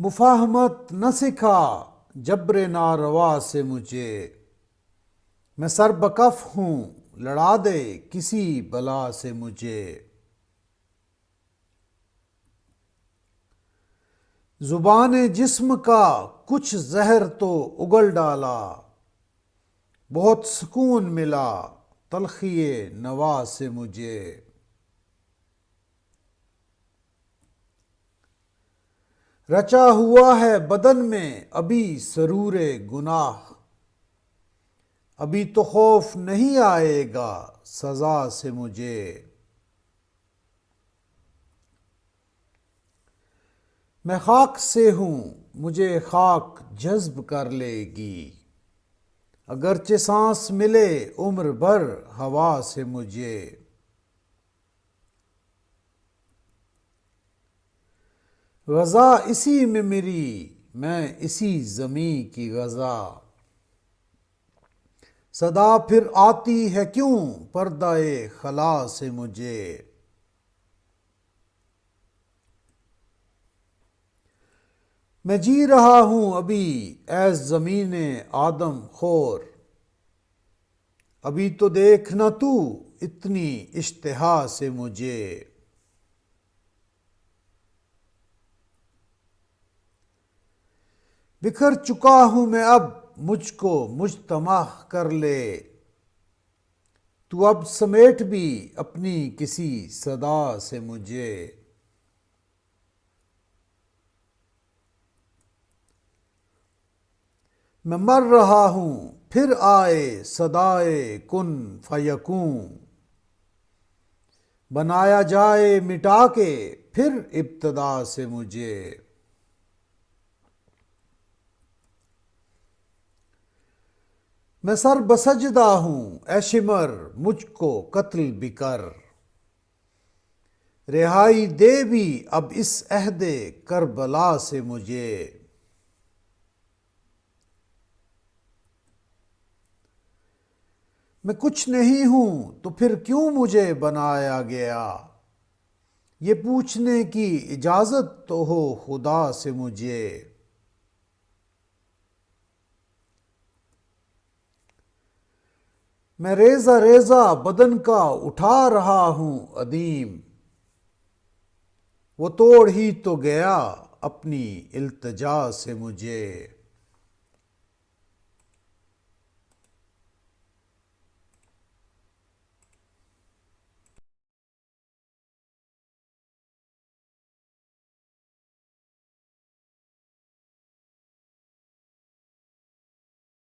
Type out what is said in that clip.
مفاہمت نہ سکھا جبر ناروا سے مجھے، میں سر بکف ہوں لڑا دے کسی بلا سے مجھے۔ زبان جسم کا کچھ زہر تو اگل ڈالا، بہت سکون ملا تلخی نوا سے مجھے۔ رچا ہوا ہے بدن میں ابھی سرور گناہ، ابھی تو خوف نہیں آئے گا سزا سے مجھے۔ میں خاک سے ہوں مجھے خاک جذب کر لے گی، اگرچہ سانس ملے عمر بھر ہوا سے مجھے۔ غذا اسی میں میری میں اسی زمیں کی غذا، صدا پھر آتی ہے کیوں پردہ خلا سے مجھے۔ میں جی رہا ہوں ابھی اے زمین آدم خور، ابھی تو دیکھنا تو اتنی اشتہا سے مجھے۔ بکھر چکا ہوں میں اب مجھ کو مجتمع کر لے، تو اب سمیٹ بھی اپنی کسی صدا سے مجھے۔ میں مر رہا ہوں پھر آئے صدائے کن فیکون، بنایا جائے مٹا کے پھر ابتدا سے مجھے۔ میں سر بسجدہ ہوں اے شمر مجھ کو قتل بھی کر، رہائی دے بھی اب اس عہد کربلا سے مجھے۔ میں کچھ نہیں ہوں تو پھر کیوں مجھے بنایا گیا، یہ پوچھنے کی اجازت تو ہو خدا سے مجھے۔ میں ریزہ ریزہ بدن کا اٹھا رہا ہوں ادیم، وہ توڑ ہی تو گیا اپنی التجا سے مجھے۔